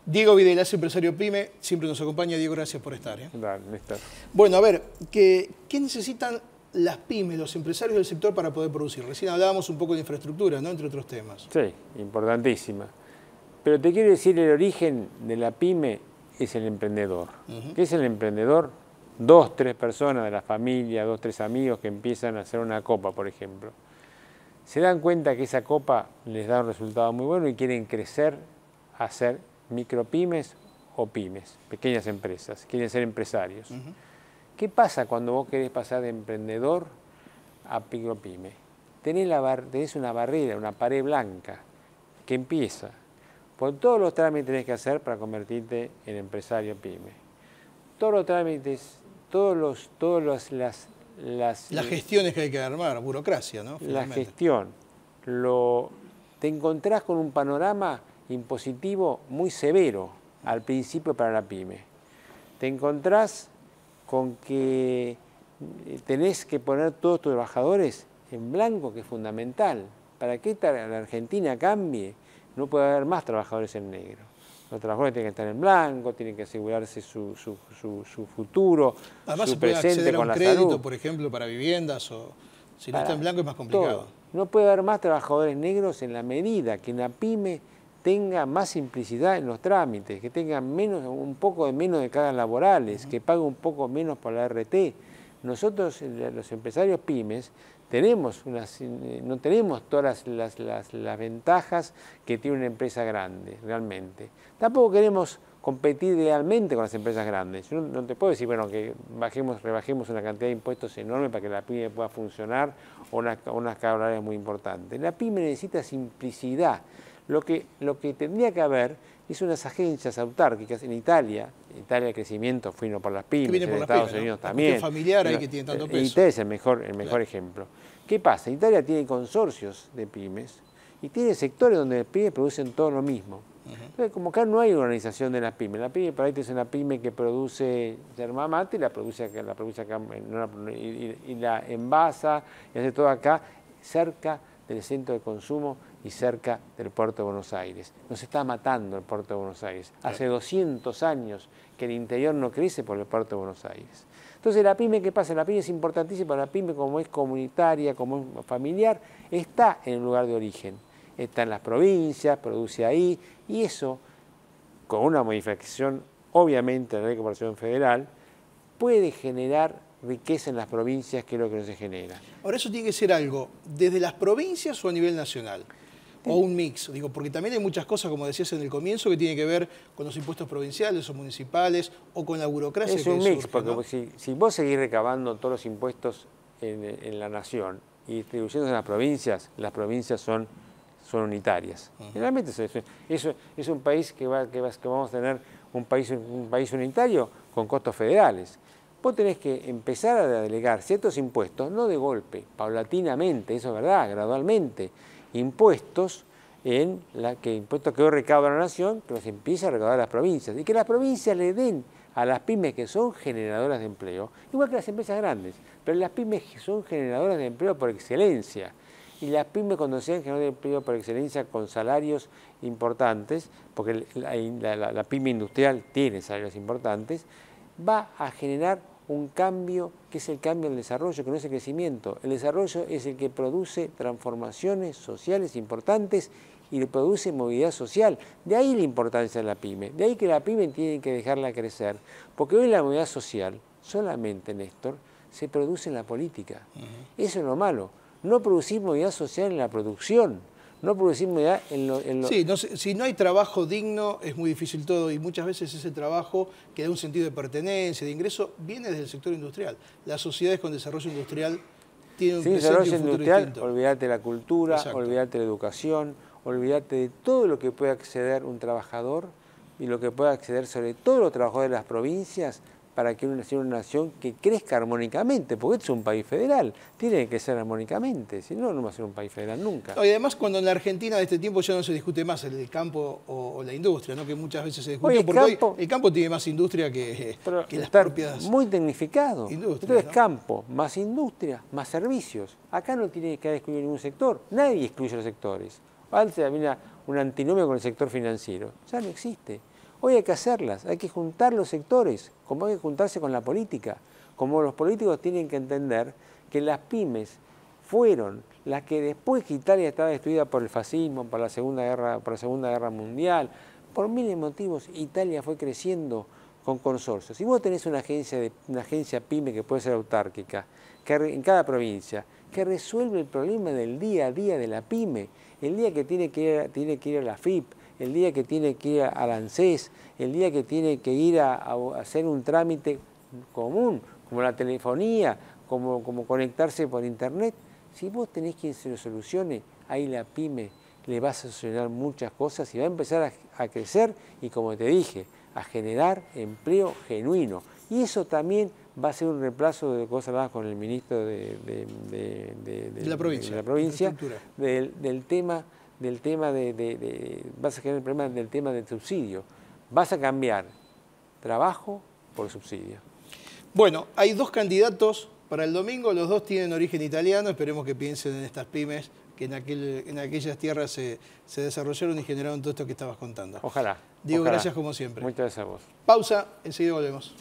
Diego Videla es empresario PYME, siempre nos acompaña. Diego, gracias por estar. Dale, Néstor. Bueno, a ver, ¿qué necesitan las pymes, los empresarios del sector para poder producir? Recién hablábamos un poco de infraestructura, ¿no? Entre otros temas. Sí, importantísima. Pero te quiero decir, el origen de la pyme es el emprendedor. ¿Qué es el emprendedor? 2, 3 personas de la familia, 2, 3 amigos que empiezan a hacer una copa, por ejemplo. Se dan cuenta que esa copa les da un resultado muy bueno y quieren crecer a hacer micropymes o pymes, pequeñas empresas, quieren ser empresarios. ¿Qué pasa cuando vos querés pasar de emprendedor a micropyme? Tenés una barrera, una pared blanca que empieza por todos los trámites que tenés que hacer para convertirte en empresario pyme. Todos los trámites, las gestiones que hay que armar, burocracia, ¿no? La gestión. Te encontrás con un panorama impositivo muy severo al principio para la pyme. Te encontrás con que tenés que poner todos tus trabajadores en blanco, que es fundamental. Para que la Argentina cambie, no puede haber más trabajadores en negro. Los trabajadores tienen que estar en blanco, tienen que asegurarse su futuro, además, su se puede presente acceder a con un la crédito, salud. por ejemplo, para viviendas, o si no está en blanco es más complicado. Todo. No puede haber más trabajadores negros en la medida que una pyme tenga más simplicidad en los trámites, que tenga un poco menos de cargas laborales, que pague un poco menos por la RT. Nosotros, los empresarios pymes, no tenemos todas las ventajas que tiene una empresa grande, realmente. Tampoco queremos competir idealmente con las empresas grandes. Yo no te puedo decir, bueno, que rebajemos una cantidad de impuestos enorme para que la pyme pueda funcionar o unas cargas horarias muy importantes. La pyme necesita simplicidad. Lo que tendría que haber es unas agencias autárquicas en Italia. Italia el crecimiento fue por las pymes, en Estados Unidos también. La familiar ahí que tiene tanto peso. Italia es el mejor ejemplo. ¿Qué pasa? Italia tiene consorcios de pymes y tiene sectores donde las pymes producen todo lo mismo. Entonces, como acá no hay organización de las pymes, la pyme, por ahí es una pyme que produce yerba mate y la produce acá y la envasa y hace todo acá, cerca del centro de consumo y cerca del puerto de Buenos Aires. Nos está matando el puerto de Buenos Aires. Hace 200 años que el interior no crece por el puerto de Buenos Aires. Entonces, la pyme, ¿qué pasa? La pyme es importantísima, la pyme, como es comunitaria, como es familiar, está en el lugar de origen. Está en las provincias, produce ahí, y eso, con una modificación, obviamente, de la Ley de Cooperación Federal, puede generar riqueza en las provincias, que es lo que no se genera. Ahora, eso tiene que ser algo desde las provincias o a nivel nacional, o un mix, digo, porque también hay muchas cosas, como decías en el comienzo, que tienen que ver con los impuestos provinciales o municipales, o con la burocracia. Es un mix, porque ¿no? si vos seguís recabando todos los impuestos en la nación y distribuyéndose en las provincias son unitarias. Generalmente eso es un país que vamos a tener un país unitario con costos federales. Vos tenés que empezar a delegar ciertos impuestos, no de golpe, paulatinamente, eso es verdad, gradualmente, impuestos impuestos que hoy recauda la nación, que los empiece a recaudar las provincias, y que las provincias le den a las pymes que son generadoras de empleo, igual que las empresas grandes, pero las pymes que son generadoras de empleo por excelencia. Y las pymes, cuando sean generadores de empleo por excelencia con salarios importantes, porque la pyme industrial tiene salarios importantes, va a generar un cambio que es el cambio del desarrollo, que no es el crecimiento. El desarrollo es el que produce transformaciones sociales importantes y le produce movilidad social. De ahí la importancia de la pyme, de ahí que la pyme tiene que dejarla crecer, porque hoy la movilidad social solamente, Néstor, se produce en la política. Eso es lo malo. No producir movilidad social en la producción, no producir movilidad en lo... Sí, si no hay trabajo digno es muy difícil todo, y muchas veces ese trabajo que da un sentido de pertenencia, de ingreso, viene desde el sector industrial. Las sociedades con desarrollo industrial tienen un presente y un futuro distinto. Olvídate de la cultura, Exacto. Olvídate de la educación, olvídate de todo lo que puede acceder un trabajador y lo que puede acceder sobre todo los trabajadores de las provincias, para que sea una nación que crezca armónicamente, porque esto es un país federal, tiene que ser armónicamente, si no, no va a ser un país federal nunca. No, y además, cuando en la Argentina de este tiempo ya no se discute más el campo o la industria, ¿no? Que muchas veces se discute, porque hoy el campo tiene más industria que las propias muy tecnificado. Entonces, ¿no? Campo, más industria, más servicios. Acá no tiene que excluir ningún sector, nadie excluye los sectores. Antes había un antinomio con el sector financiero, ya no existe. Hoy hay que hacerlas, hay que juntar los sectores, como hay que juntarse con la política. Como los políticos tienen que entender que las pymes fueron las que después que Italia estaba destruida por el fascismo, por la Segunda Guerra Mundial, por miles de motivos, Italia fue creciendo con consorcios. Si vos tenés una agencia pyme que puede ser autárquica, que en cada provincia, que resuelve el problema del día a día de la pyme, el día que tiene que ir a la FIP, el día que tiene que ir al ANSES, el día que tiene que ir a hacer un trámite común, como la telefonía, como conectarse por internet. Si vos tenés quien se lo solucione, ahí la pyme le vas a solucionar muchas cosas y va a empezar a crecer y, como te dije, a generar empleo genuino. Y eso también va a ser un reemplazo de cosas más con el ministro de la provincia del tema vas a generar el problema del tema del subsidio. Vas a cambiar trabajo por subsidio. Bueno, hay dos candidatos para el domingo, los dos tienen origen italiano, esperemos que piensen en estas pymes que en aquellas tierras se desarrollaron y generaron todo esto que estabas contando. Ojalá. Diego, ojalá. Gracias como siempre. Muchas gracias a vos. Pausa, enseguida volvemos.